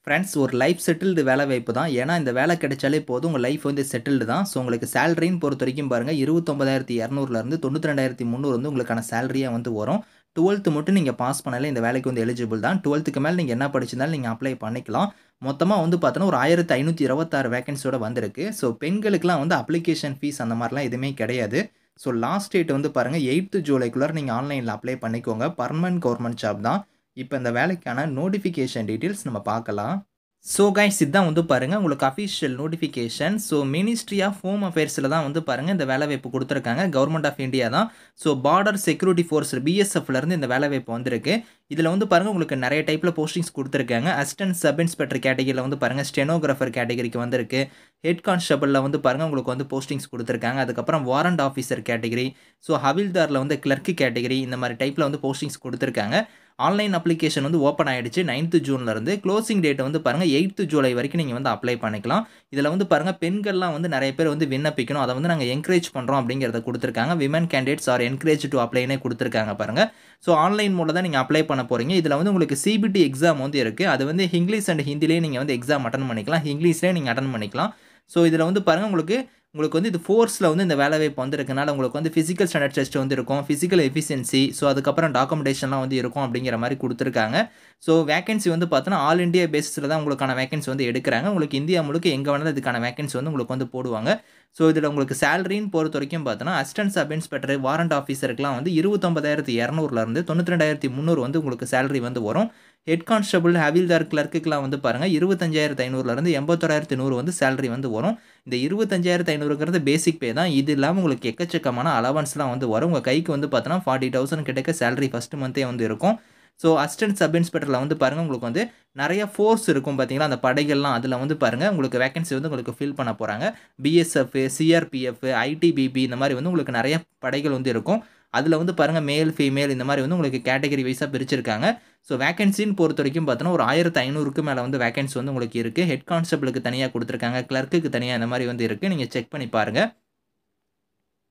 Friends ஒரு life settled வேலை வாய்ப்பு தான். ஏன்னா, இந்த வேலை கிடைச்சாலே போதும் உங்க லைஃப் வந்து செட்டில்டு தான். ஸோ உங்களுக்கு சேலரின்னு பொறுத்தவரைக்கும் பாருங்க 29,200லேருந்து 92,300 வந்து உங்களுக்கான சேலரியா வந்து வரும். 12த் மட்டும் நீங்க பாஸ் பண்ணாலே இந்த வேலைக்கு வந்து எலிஜிபிள் தான். 12த்துக்கு மேல நீங்க என்ன படிச்சிருந்தாலும் நீங்க அப்ளை பண்ணிக்கலாம். மொத்தமா வந்து பார்த்தோன்னா, ஒரு 1526 வேக்கன்ஸியோட வந்திருக்கு. ஸோ பெண்களுக்குலாம் வந்து அப்ளிகேஷன் ஃபீஸ் அந்த மாரிலாம் எதுவுமே கிடையாது. ஸோ லாஸ்ட் டேட் வந்து பாருங்க 8த் ஜூலைக்குள்ளார நீங்க ஆன்லைன்ல அப்ளை பண்ணிக்கோங்க. பெர்மனன்ட் கவர்ன்மென்ட் ஜாப் தான். இப்ப இந்த வேலைக்கான நோட்டிஃபிகேஷன் டீட்டெயில்ஸ் நம்ம பார்க்கலாம். ஸோ கைஸ் இதான் வந்து பாருங்க உங்களுக்கு official notification. So ministry of home அஃபேர்ஸில் தான் வந்து பாருங்க இந்த வேலைவாய்ப்பு கொடுத்துருக்காங்க. கவர்மெண்ட் ஆஃப் இந்தியா தான். ஸோ பார்டர் செக்யூரிட்டி ஃபோர்ஸ் பிஎஸ்எஃப்லேருந்து இந்த வேலைவாய்ப்பு வந்திருக்கு. இதில் வந்து பாருங்க உங்களுக்கு நிறைய டைப்பில் போஸ்டிங்ஸ் கொடுத்துருக்காங்க. அசிஸ்டன்ட் சப் இன்ஸ்பெக்டர் கேட்டகரியில் வந்து பாருங்க ஸ்டெனோகிராஃபர் கேட்டகரிக்கு வந்திருக்கு. ஹெட் கான்ஸ்டபிளில் வந்து பாருங்க உங்களுக்கு வந்து போஸ்டிங்ஸ் கொடுத்துருக்காங்க. அதுக்கப்புறம் வாரண்ட் ஆஃபீஸர் கேட்டகரி, ஸோ ஹவில்தாரில் வந்து கிளர்க் கேட்டகரி இந்த மாதிரி டைப்பில் வந்து போஸ்டிங்ஸ் கொடுத்துருக்காங்க. ஆன்லைன் அப்ளிகேஷன் வந்து ஓப்பன் ஆயிடுச்சு 9th ஜூன்லேருந்து. க்ளோசிங் டேட் வந்து பாருங்க 8th ஜூலை வரைக்கும் நீங்கள் வந்து அப்ளை பண்ணிக்கலாம். இதில் வந்து பாருங்க பெண்கள்லாம் வந்து நிறைய பேர் வந்து விண்ணப்பிக்கணும். அதை வந்து நாங்கள் என்கரேஜ் பண்ணுறோம் அப்படிங்கிறத கொடுத்துருக்காங்க. Women candidates are encourage to அப்ளைனே கொடுத்துருக்காங்க பாருங்க. ஸோ ஆன்லைன் மூலம் தான் நீங்கள் அப்ளை பண்ண போகிறீங்க. இதில் வந்து உங்களுக்கு சிபிடி எக்ஸாம் வந்து இருக்குது. அது வந்து இங்கிலீஷ் அண்ட் ஹிந்திலேயே நீங்கள் வந்து எக்ஸாம் அட்டன் பண்ணிக்கலாம். இங்கிலீஷ்லேயே நீங்கள் அட்டன் பண்ணிக்கலாம். ஸோ இதில் வந்து பாருங்க உங்களுக்கு வந்து இது ஃபோர்ஸில் வந்து இந்த வேலைவாய்ப்பு வந்திருக்கனால உங்களுக்கு வந்து ஃபிசிக்கல் ஸ்டாண்டர்ட் டெஸ்ட் வந்து இருக்கும். ஃபிசிக்கல் எஃபிஷியன்சி, ஸோ அதுக்கப்புறம் டாக்குமெண்டேஷன்லாம் வந்து இருக்கும் அப்படிங்கிற மாதிரி கொடுத்துருக்காங்க. ஸோ வேகன்சி வந்து பார்த்தோன்னா ஆல் இண்டியா பேசிஸில் தான் உங்களுக்கான வேகன்சி வந்து எடுக்கிறாங்க. உங்களுக்கு இந்தியா முழுக்க எங்கே வேணாலும் இதுக்கான வேகன்சி வந்து உங்களுக்கு வந்து போடுவாங்க. ஸோ இதில் உங்களுக்கு சேலரின்னு பொறுத்த வரைக்கும் பார்த்தோன்னா அசிஸ்டன்ட் சப் இன்ஸ்பெக்டர், வாரண்ட் ஆஃபீஸருக்குலாம் வந்து 29,200லேருந்து 92,300 வந்து உங்களுக்கு சேலரி வந்து வரும். ஹெட் கான்ஸ்டபிள், ஹவில்தார், கிளர்க்குலாம் வந்து பாருங்கள் 25,500லேருந்து 81,100 வந்து சேலரி வந்து வரும். இந்த 25,500ங்கிறது பேசிக் பே தான். இது இல்லாமல் உங்களுக்கு எக்கச்சக்கமான அலவன்ஸ்லாம் வந்து வரும். உங்கள் கைக்கு வந்து பார்த்தோன்னா 40,000 கிட்டக்க சேலரி ஃபஸ்ட் மந்த்தே வந்து இருக்கும். ஸோ அசிஸ்டன்ட் சப் இன்ஸ்பெக்டரில் வந்து பாருங்கள் உங்களுக்கு வந்து நிறைய ஃபோர்ஸ் இருக்கும் பார்த்தீங்களா, அந்த படைகள்லாம் அதில் வந்து பாருங்கள் உங்களுக்கு வேகன்சி வந்து உங்களுக்கு ஃபில் பண்ண போகிறாங்க. பிஎஸ்எஃப், சிஆர்பிஎஃப், ஐடிபிபி இந்த மாதிரி வந்து உங்களுக்கு நிறைய படைகள் வந்து இருக்கும். அதில் வந்து பாருங்கள் மேல், ஃபீமேல் இந்த மாதிரி வந்து உங்களுக்கு கேட்டகரி வைஸாக பிரிச்சிருக்காங்க. ஸோ வேகன்சின்னு பொறுத்த வரைக்கும் பார்த்தோன்னா ஒரு 1,500க்கு மேலே வந்து வேகன்சி வந்து உங்களுக்கு இருக்குது. ஹெட் கான்ஸ்டபிளுக்கு தனியாக கொடுத்துருக்காங்க, கிளர்க்குக்கு தனியாக இந்த மாதிரி வந்து இருக்குது. நீங்கள் செக் பண்ணி பாருங்கள்.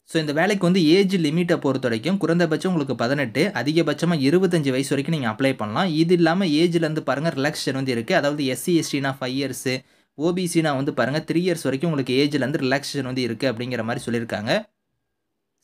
ஸோ இந்த வேலைக்கு வந்து ஏஜ் லிமிட்டை பொறுத்த வரைக்கும் குறைந்தபட்சம் உங்களுக்கு 18, அதிகபட்சமாக 25 வயசு வரைக்கும் நீங்கள் அப்ளை பண்ணலாம். இது இல்லாமல் ஏஜ்லேருந்து பாருங்கள் ரிலாக்ஸேஷன் வந்து இருக்குது. அதாவது எஸ்சி எஸ்டினா 5 இயர்ஸு, ஓபிசினா வந்து பாருங்கள் 3 இயர்ஸ் வரைக்கும் உங்களுக்கு ஏஜ்லேருந்து ரிலாக்ஸேஷன் வந்து இருக்குது அப்படிங்கிற மாதிரி சொல்லியிருக்காங்க.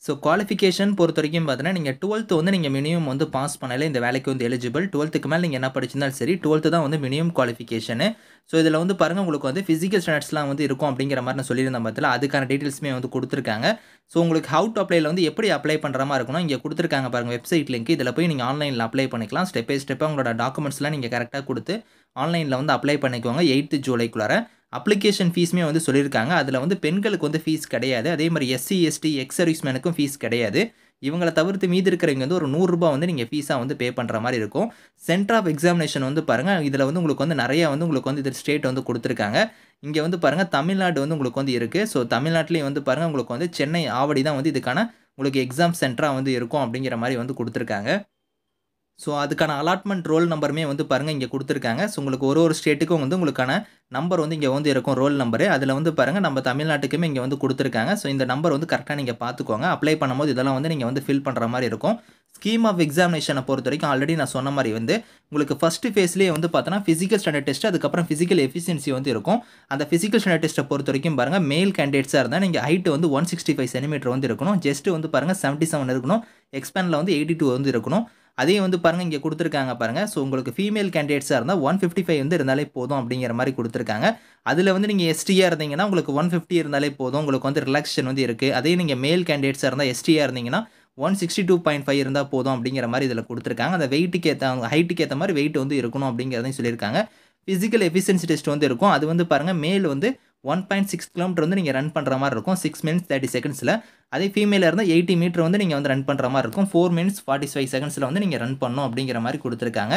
ஸோ குவாலிஃபிகேஷன் பொறுத்த வரைக்கும் பார்த்தீங்கன்னா நீங்கள் 12th வந்து நீங்கள் மினிமம் வந்து பாஸ் பண்ணாலே இந்த வேலைக்கு வந்து எலிஜிபிள். 12த்துக்கு மேலே நீங்கள் என்ன படிச்சிருந்தாலும் சரி 12th தான் வந்து மினிமம் குவாலிஃபிகேஷனு. ஸோ இதில் வந்து பாருங்கள் உங்களுக்கு வந்து ஃபிசிக்கல் ஸ்டாண்டர்ட்ஸ்லாம் வந்து இருக்கும் அப்படிங்கிற மாதிரி நான் சொல்லியிருந்தேன் பார்த்தீங்களா, அதுக்கான டீட்டெயில்ஸுமே வந்து கொடுத்துருக்காங்க. ஸோ உங்களுக்கு ஹவு டு அப்ளைல வந்து எப்படி அப்ளை பண்ணுற மாதிரி இருக்கணும் இங்கே கொடுத்துருக்காங்க பாருங்கள் வெப்சைட் லிங்க். இதில் போய் நீங்கள் ஆன்லைனில் அப்ளை பண்ணிக்கலாம். ஸ்டெப் பை ஸ்டெப்பாக உங்களோட டாக்குமெண்ட்ஸ்லாம் நீங்கள் கரெக்டாக கொடுத்து ஆன்லைனில் வந்து அப்ளை பண்ணிக்கோங்க 8th ஜூலைக்குள்ளார. அப்ளிகேஷன் ஃபீஸுமே வந்து சொல்லியிருக்காங்க. அதில் வந்து பெண்களுக்கு வந்து ஃபீஸ் கிடையாது. அதே மாதிரி எஸ்சி, எஸ்டி, எக்ஸ் சர்வீஸ்மேனுக்கும் ஃபீஸ் கிடையாது. இவங்கள தவிர்த்து மீதி இருக்கிறவங்க வந்து ஒரு ₹100 வந்து நீங்கள் ஃபீஸாக வந்து பே பண்ணுற மாதிரி இருக்கும். சென்டர் ஆஃப் எக்ஸாமினேஷன் வந்து பாருங்கள் இதில் வந்து உங்களுக்கு வந்து நிறைய வந்து உங்களுக்கு வந்து இது ஸ்டேட் வந்து கொடுத்துருக்காங்க. இங்கே வந்து பாருங்கள் தமிழ்நாடு வந்து உங்களுக்கு வந்து இருக்குது. ஸோ தமிழ்நாட்டிலையும் வந்து பாருங்கள் உங்களுக்கு வந்து சென்னை, ஆவடி தான் வந்து இதுக்கான உங்களுக்கு எக்ஸாம் சென்டராக வந்து இருக்கும் அப்படிங்கிற மாதிரி வந்து கொடுத்துருக்காங்க. ஸோ அதுக்கான அலாட்மெண்ட் ரோல் நம்பருமே வந்து பாருங்கள் இங்கே கொடுத்துருக்காங்க. ஸோ உங்களுக்கு ஒரு ஸ்டேட்டுக்கும் வந்து உங்களுக்கான நம்பர் வந்து இங்கே வந்து இருக்கும் ரோல் நம்பரு. அதில் வந்து பாருங்கள் நம்ம தமிழ்நாட்டுக்குமே இங்கே வந்து கொடுத்துருக்காங்க. ஸோ இந்த நம்பர் வந்து கரெக்டாக நீங்கள் பார்த்துக்கோங்க. அப்ளை பண்ணும்போது இதெல்லாம் வந்து நீங்கள் வந்து ஃபில் பண்ணுற மாதிரி இருக்கும். ஸ்கீம் ஆஃப் எக்ஸாமினேஷனை பொறுத்த வரைக்கும் ஆல்ரெடி நான் சொன்ன மாதிரி வந்து உங்களுக்கு ஃபஸ்ட்டு ஃபேஸ்லேயே வந்து பார்த்தோன்னா ஃபிசிக்கல் ஸ்டாண்டர்ட் டெஸ்ட், அதுக்கப்புறம் ஃபிசிக்கல் எஃபிஷியன்சி வந்து இருக்கும். அந்த ஃபிசிக்கல் ஸ்டாண்டர்ட் டெஸ்ட்டை பொறுத்த வரைக்கும் பாருங்கள் மேல் கேண்டிடேட்ஸாக இருந்தால் நீங்கள் ஹைட்டு வந்து 165 சென்டிமீட்டர் வந்து இருக்கணும். ஜெஸ்ட்டு வந்து பாருங்கள் 77 இருக்கணும். எக்ஸ்பேனில் வந்து 82 வந்து இருக்கணும். அதே வந்து பாருங்கள் இங்கே கொடுத்துருக்காங்க பாருங்கள். ஸோ உங்களுக்கு ஃபீமேல் கேண்டிடேட்ஸாக இருந்தால் 155 வந்து இருந்தாலே போதும் அப்படிங்கிற மாதிரி கொடுத்துருக்காங்க. அதில் வந்து நீங்கள் எஸ்டியாக இருந்தீங்கன்னா உங்களுக்கு 150 இருந்தாலே போதும். உங்களுக்கு வந்து ரிலாக்ஸேஷன் வந்து இருக்குது. அதே நீங்கள் மேல் கேண்டிடேட்ஸாக இருந்தால் எஸ்டியாக இருந்தீங்கன்னா 162.5 இருந்தால் போதும் அப்படிங்கிற மாதிரி இதில் கொடுத்துருக்காங்க. அந்த வெயிட்டுக்கு ஏற்ற ஹைட்டுக்கு ஏற்ற மாதிரி வெயிட் வந்து இருக்கணும் அப்படிங்கிறதையும் சொல்லியிருக்காங்க. ஃபிசிக்கல் எஃபிஷியன்சி டெஸ்ட் வந்து இருக்கும். அது வந்து பாருங்கள் மேல் வந்து 1.6 கிலோமீட்டர் வந்து நீங்கள் ரன் பண்ணுற மாதிரி இருக்கும் 6 மினிட்ஸ் 30 செகண்ட்ஸில். அதே ஃபீமேலாக இருந்தால் 80 மீட்டர் வந்து நீங்கள் வந்து ரன் பண்ணுற மாதிரி இருக்கும் 4 மினிட்ஸ் 45 செகண்ட்ஸில் வந்து நீங்கள் ரன் பண்ணணும் அப்படிங்கிற மாதிரி கொடுத்துருக்காங்க.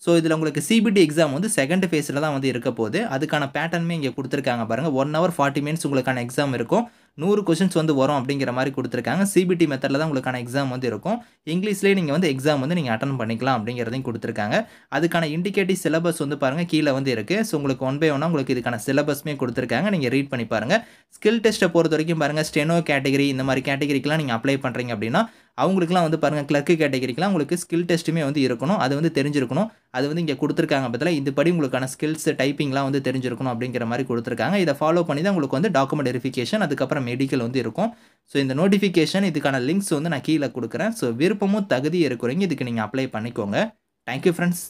ஸோ இதில் உங்களுக்கு சிபிடி எக்ஸாம் வந்து செகண்ட் ஃபேஸில் தான் வந்து இருக்க போகுது. அதுக்கான பேட்டர்னுமே இங்கே கொடுத்துருக்காங்க பாருங்கள். 1 hour 40 மினிட்ஸ் உங்களுக்கான எக்ஸாம் இருக்கும். 100 கொஷின்ஸ் வந்து வரும் அப்படிங்கிற மாதிரி கொடுத்துருக்காங்க. சிபிடி மெத்தடில் தான் உங்களுக்கான எக்ஸாம் வந்து இருக்கும். இங்கிலீஷ்லேயே நீங்கள் வந்து எக்ஸாம் வந்து நீங்கள் அட்டன் பண்ணிக்கலாம் அப்படிங்கிறதையும் கொடுத்துருக்காங்க. அதுக்கான இண்டிகேட்டிவ் சிலபஸ் வந்து பாருங்கள் கீழே வந்து இருக்குது. ஸோ உங்களுக்கு 1 by 1 உங்களுக்கு இதுக்கான சிலபஸ்மே கொடுத்துருக்காங்க. நீங்கள் ரீட் பண்ணி பாருங்கள். ஸ்கில் டெஸ்ட்டை பொறுத்த வரைக்கும் பாருங்கள் ஸ்டெனோ கேட்டகரி இந்த மாதிரி மாதிரி கேட்டகரிக்கெலாம் நீங்கள் அப்ளை பண்ணுறீங்க அப்படின்னா அவங்களுக்குலாம் வந்து பாருங்கள் கிளர்க்கு கேட்டகரிக்கெலாம் உங்களுக்கு ஸ்கில் டெஸ்ட்டுமே வந்து இருக்கணும். அது வந்து தெரிஞ்சிருக்கணும். அது வந்து இங்கே கொடுத்துருக்காங்க பார்த்தீங்களா, இதுபடி உங்களுக்கான ஸ்கில்ஸ் டைப்பிங்லாம் வந்து தெரிஞ்சிருக்கணும் அப்படிங்கிற மாதிரி கொடுத்துருக்காங்க. இதை ஃபாலோ பண்ணி தான் உங்களுக்கு வந்து டாக்குமெண்ட் வெரிஃபிகேஷன் அதுக்கப்புறம் மெடிக்கல் வந்து இருக்கும். ஸோ இந்த நோட்டிஃபிகேஷன் இதுக்கான லிங்க்ஸ் வந்து நான் கீழே கொடுக்குறேன். ஸோ விருப்பமும் தகுதி இருக்கிறவங்க இதுக்கு நீங்கள் அப்ளை பண்ணிக்கோங்க. Thank you friends.